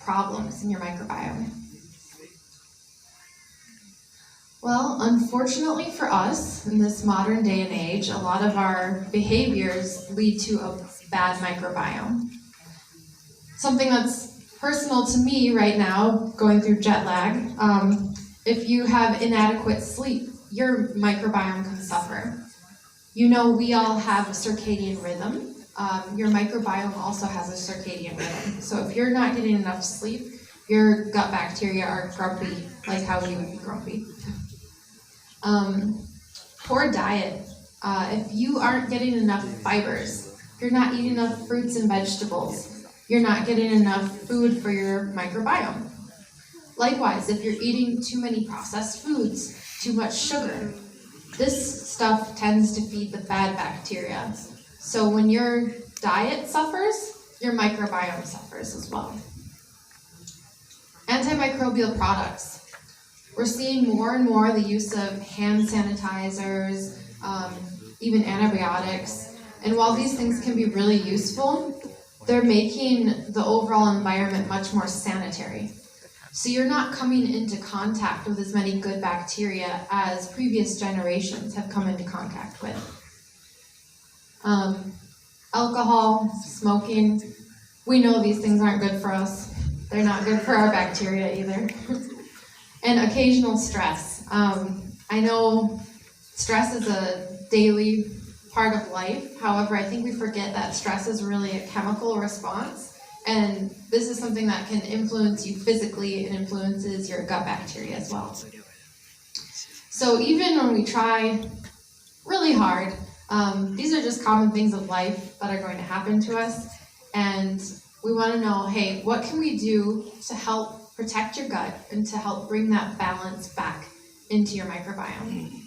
problems in your microbiome? Well, unfortunately for us, in this modern day and age, a lot of our behaviors lead to a bad microbiome. Something that's personal to me right now, going through jet lag, if you have inadequate sleep, your microbiome can suffer. You know, we all have a circadian rhythm. Your microbiome also has a circadian rhythm. So if you're not getting enough sleep, your gut bacteria are grumpy, like how you would be grumpy. Poor diet. If you aren't getting enough fibers, if you're not eating enough fruits and vegetables, you're not getting enough food for your microbiome. Likewise, if you're eating too many processed foods, too much sugar, this stuff tends to feed the bad bacteria. So when your diet suffers, your microbiome suffers as well. Antimicrobial products. We're seeing more and more the use of hand sanitizers, even antibiotics. And while these things can be really useful, they're making the overall environment much more sanitary. So you're not coming into contact with as many good bacteria as previous generations have come into contact with. Alcohol, smoking, we know these things aren't good for us. They're not good for our bacteria either. And occasional stress. I know stress is a daily part of life. However, I think we forget that stress is really a chemical response. And this is something that can influence you physically and influences your gut bacteria as well. So even when we try really hard, these are just common things of life that are going to happen to us. And we want to know, hey, what can we do to help protect your gut and to help bring that balance back into your microbiome?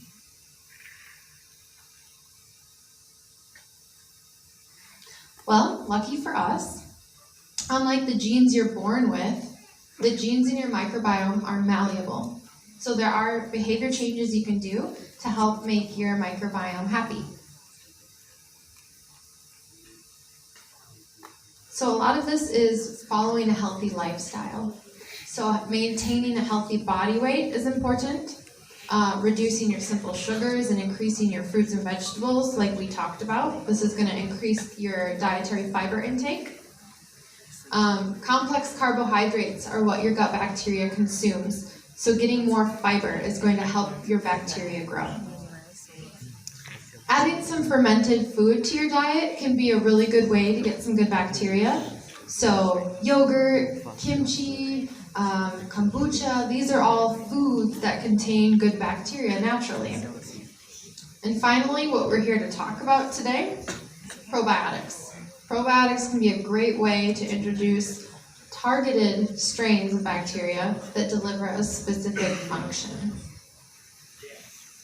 Well, lucky for us, unlike the genes you're born with, the genes in your microbiome are malleable. So there are behavior changes you can do to help make your microbiome happy. So a lot of this is following a healthy lifestyle. So maintaining a healthy body weight is important. Reducing your simple sugars and increasing your fruits and vegetables, like we talked about. This is going to increase your dietary fiber intake. Complex carbohydrates are what your gut bacteria consumes. So getting more fiber is going to help your bacteria grow. Adding some fermented food to your diet can be a really good way to get some good bacteria. So yogurt, kimchi, kombucha, these are all foods that contain good bacteria naturally. And finally, what we're here to talk about today, probiotics. Probiotics can be a great way to introduce targeted strains of bacteria that deliver a specific function.